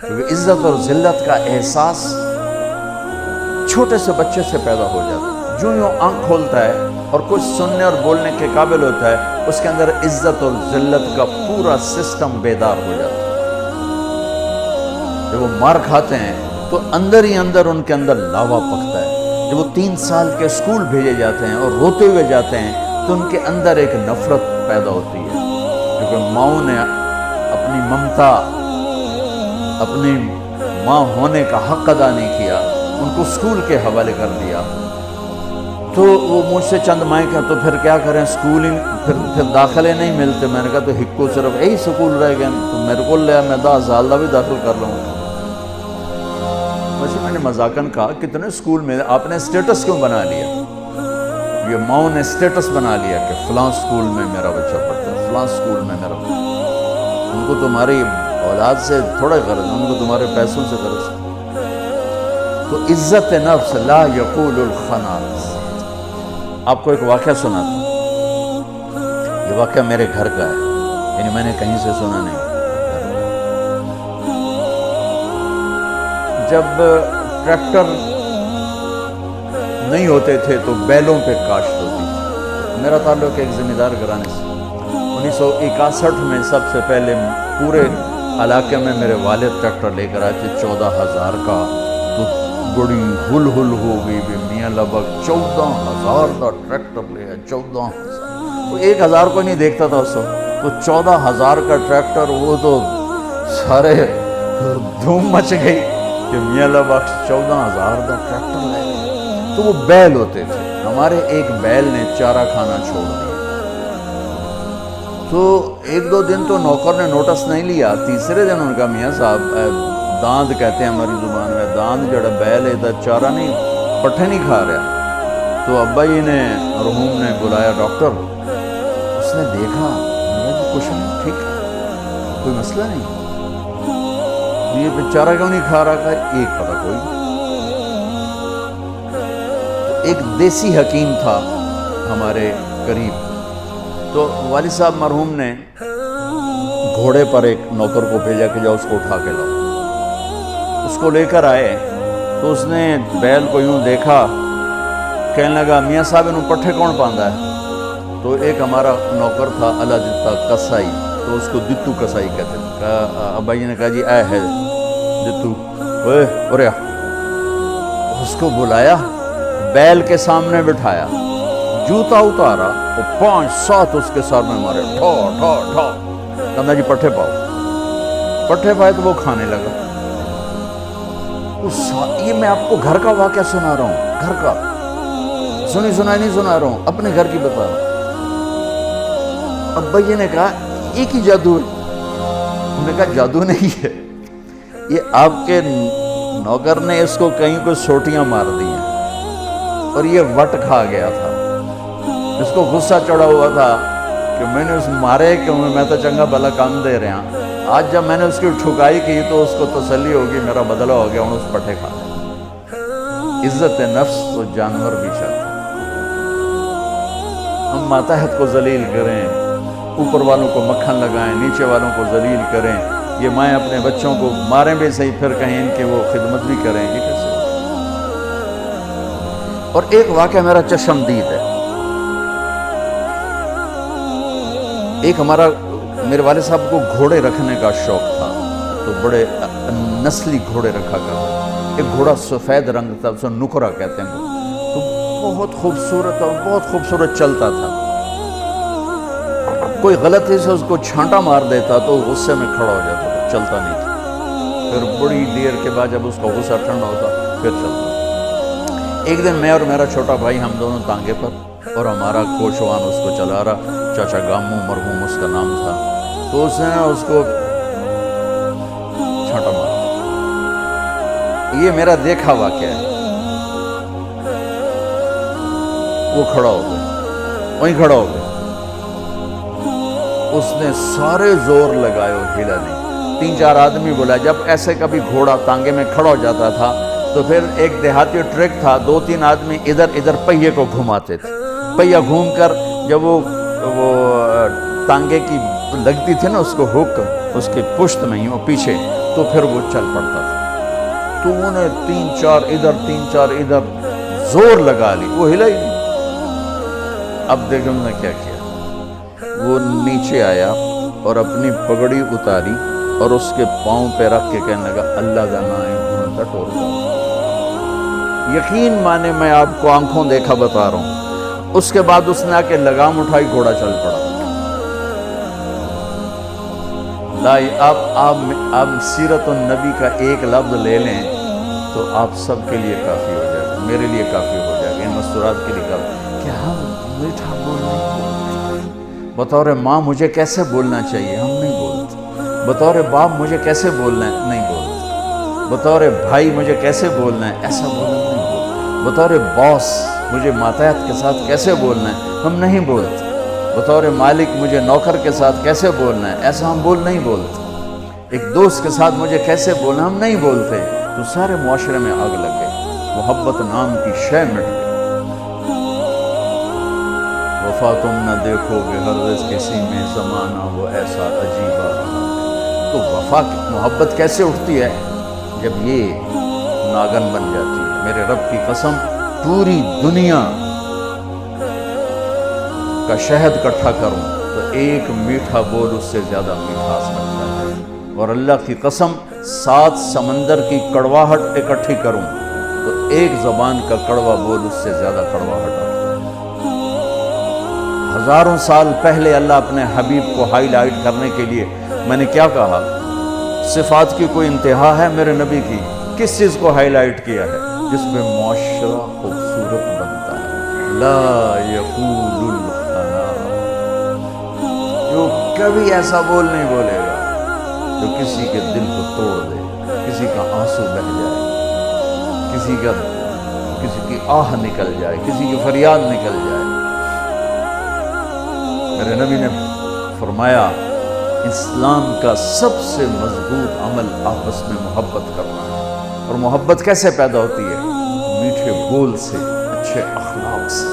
کیونکہ عزت اور ذلت کا احساس چھوٹے سے بچے سے پیدا ہو جاتا ہے۔ جو یوں آنکھ کھولتا ہے اور کچھ سننے اور بولنے کے قابل ہوتا ہے، اس کے اندر عزت اور ذلت کا پورا سسٹم بیدار ہو جاتا ہے۔ جب وہ مار کھاتے ہیں تو اندر ہی اندر ان کے اندر لاوا پکتا ہے۔ جب وہ 3 سال کے اسکول بھیجے جاتے ہیں اور روتے ہوئے جاتے ہیں تو ان کے اندر ایک نفرت پیدا ہوتی ہے، کیونکہ ماؤں نے اپنی ممتا، اپنی ماں ہونے کا حق ادا نہیں کیا، ان کو اسکول کے حوالے کر دیا۔ تو وہ مجھ سے چند مائیں کہ تو پھر کیا کریں، اسکولنگ پھر داخلے نہیں ملتے۔ میں نے کہا تو ہکو صرف یہی سکول رہ گئے، تو میرے کو لیا میں 10 سال بھی داخل کر لوں گا۔ ویسے میں نے مذاقاً کہا کتنے اسکول میں آپ نے اسٹیٹس کیوں بنا لیا؟ یہ ماؤں نے اسٹیٹس بنا لیا کہ فلاں اسکول میں میرا بچہ پڑھتا ہے، فلاں اسکول میں میرا بچہ۔ ان کو تمہاری اولاد سے تھوڑا غرض ہے، ان کو تمہارے پیسوں سے غرض ہے۔ تو عزت نفس لا یقول الخناس۔ آپ کو ایک واقعہ سناتا ہوں، یہ واقعہ میرے گھر کا ہے، یعنی میں نے کہیں سے سنا نہیں۔ جب ٹریکٹر نہیں ہوتے تھے تو بیلوں پہ کاشت ہوتی تھی۔ میرا تعلق ایک زمیندار گھرانے سے۔ 1961 میں سب سے پہلے پورے علاقے میں میرے والد ٹریکٹر لے کر آئے تھے 14,000 کا، تو بڑی ہل ہو گئی بھی میاں لبک 14,000 کا ٹریکٹر لے آئے، 14,000۔ وہ 1,000 کو نہیں دیکھتا تھا اس وقت، تو 14,000 کا ٹریکٹر، وہ تو سارے دھوم مچ گئی کہ میاں لبک 14,000 کا ٹریکٹر لے آئے۔ تو وہ بیل ہوتے تھے، ہمارے ایک بیل نے چارہ کھانا چھوڑ دیا۔ تو 1-2 دن تو نوکر نے نوٹس نہیں لیا، تیسرے دن ان کا میاں صاحب داند کہتے ہیں ہماری زبان میں، داند جڑا بیل ہے ادھر چارہ نہیں، پٹھے نہیں کھا رہا۔ تو ابا جی نے مرحوم نے بلایا ڈاکٹر، اس نے دیکھا، کچھ نہیں، ٹھیک ہے، کوئی مسئلہ نہیں، یہ بیچارہ کیوں نہیں کھا رہا؟ کہا ایک پتہ کوئی نہیں۔ ایک دیسی حکیم تھا ہمارے قریب، تو والد صاحب مرحوم نے گھوڑے پر ایک نوکر کو بھیجا کہ جاؤ اس کو اٹھا کے لاؤ۔ اس کو لے کر آئے تو اس نے بیل کو یوں دیکھا، کہنے لگا میاں صاحب انہوں پٹھے کون پاندا ہے؟ تو ایک ہمارا نوکر تھا اللہ جتا کسائی، تو اس کو دتو کسائی کہتے تھے۔ ابا جی نے کہا جی اے ہے دتو، اوے اورے آ۔ اس کو بلایا، بیل کے سامنے بٹھایا، جوتا اتارا، وہ 5-7 اس کے سر میں مارے، ٹھا ٹھا ٹھا۔ کہنا جی پٹھے پاؤ، پٹھے پائے تو وہ کھانے لگا۔ یہ میں آپ کو گھر کا واقعہ سنا رہا ہوں، گھر کا، سنی سنائی نہیں سنا رہا ہوں، اپنے گھر کی بتا رہا ہوں۔ ابا جی نے کہا ایک ہی جادو ہے۔ انہوں نے کہا جادو نہیں ہے، یہ آپ کے نوکر نے اس کو کہیں کو سوٹیاں مار دی ہیں اور یہ وٹ کھا گیا تھا۔ اس کو غصہ چڑھا ہوا تھا کہ میں نے اس مارے کہ میں تو چنگا بھلا کام دے رہا ہوں، آج جب میں نے اس کی ٹھکائی کی تو اس کو تسلی ہوگی میرا بدلہ ہو گیا، اس پٹھے کھا گیا۔ عزت نفس تو جانور بھی چاہتا ہے۔ ہم ماتحت کو ذلیل کریں، اوپر والوں کو مکھن لگائیں، نیچے والوں کو ذلیل کریں، یہ مائیں اپنے بچوں کو ماریں بھی صحیح، پھر کہیں ان کی وہ خدمت بھی کریں، یہ کیسے؟ اور ایک واقعہ میرا چشمدید ہے۔ ایک ہمارا میرے والد صاحب کو گھوڑے رکھنے کا شوق تھا، تو بڑے نسلی گھوڑے رکھا کرتے۔ ایک گھوڑا سفید رنگ تھا، اسے نکرا کہتے ہیں، تو بہت خوبصورت اور بہت خوبصورت چلتا تھا۔ کوئی غلطی سے اس کو چھانٹا مار دیتا تو غصے میں کھڑا ہو جاتا تھا، چلتا نہیں تھا۔ پھر بڑی دیر کے بعد جب اس کا غصہ ٹھنڈا ہوتا پھر چلتا۔ ایک دن میں اور میرا چھوٹا بھائی ہم دونوں تانگے پر، اور ہمارا کوچوان اس کو چلا رہا، چاچا گامو مرحوم اس کا نام تھا، تو اس نے اس کو چھانٹا مارا۔ یہ میرا دیکھا واقعہ ہے۔ وہ کھڑا ہو گیا، وہیں کھڑا ہو گیا، اس نے سارے زور لگائے اور ہلا نہیں۔ 3-4 آدمی بولا، جب ایسے کبھی گھوڑا تانگے میں کھڑا ہو جاتا تھا تو پھر ایک دیہاتی ٹرک تھا، 2-3 آدمی ادھر ادھر پہیے کو گھماتے تھے۔ پہیا گھوم کر جب وہ تانگے کی لگتی تھی نا اس کو ہک، اس کے پشت میں ہی وہ پیچھے، تو تو پھر وہ چل پڑتا تھا. تو انہیں 3-4 ادھر 3-4 ادھر زور لگا لی, وہ ہلا ہی نہیں. اب دیکھو انہوں نے کیا کیا, وہ نیچے آیا اور اپنی پگڑی اتاری اور اس کے پاؤں پہ رکھ کے کہنے لگا اللہ کا نام ہے ٹور پاؤں. یقین مانے میں آپ کو آنکھوں دیکھا بتا رہا ہوں. اس کے بعد اس نے آ کے لگام اٹھائی, گھوڑا چل پڑا. آپ سیرت النبی کا ایک لفظ لے لیں تو آپ سب کے لیے کافی ہو جائے گا, میرے لیے کافی ہو جائے گا, ان مستورات کے لیے کافی. کہ ہم میٹھا بولنا بطور ماں مجھے کیسے بولنا چاہیے, ہم نہیں بولتے. بطور باپ مجھے کیسے بولنا ہے, نہیں بولتے. بطور بھائی مجھے کیسے بولنا ہے, ایسا بولنا نہیں بولتے. بطور باس مجھے ماتحت کے ساتھ کیسے بولنا ہے, ہم نہیں بولتے. بطور مالک مجھے نوکر کے ساتھ کیسے بولنا ہے, ایسا ہم نہیں بولتے. ایک دوست کے ساتھ مجھے کیسے بولنا, ہم نہیں بولتے. تو سارے معاشرے میں آگ لگ گئی, محبت نام کی شے مٹ گئی. وفا تم نہ دیکھو گے ہرگز کسی میں زمانہ وہ ایسا عجیبہ رہا. تو وفا کی محبت کیسے اٹھتی ہے, جب یہ ناگن بن جاتی ہے. میرے رب کی قسم, پوری دنیا کا شہد اکٹھا کروں تو ایک میٹھا بول اس سے زیادہ میٹھاس رکھتا ہے. اور اللہ کی قسم 7 سمندر کی کڑواہٹ اکٹھی کروں تو ایک زبان کا کڑوا بول اس سے زیادہ کڑواہٹ رکھتا ہے. ہزاروں سال پہلے اللہ اپنے حبیب کو ہائی لائٹ کرنے کے لیے, میں نے کیا کہا, صفات کی کوئی انتہا ہے میرے نبی کی, کس چیز کو ہائی لائٹ کیا ہے, جس میں معاشرہ خوبصورت بنتا ہے. لا یقول الخنا, جو کبھی ایسا بول نہیں بولے گا جو کسی کے دل کو توڑ دے, کسی کا آنسو بہ جائے, کسی کی آہ نکل جائے, کسی کی فریاد نکل جائے. میرے نبی نے فرمایا اسلام کا سب سے مضبوط عمل آپس میں محبت کرنا ہے. اور محبت کیسے پیدا ہوتی ہے, میٹھے بول سے, اچھے اخلاق سے.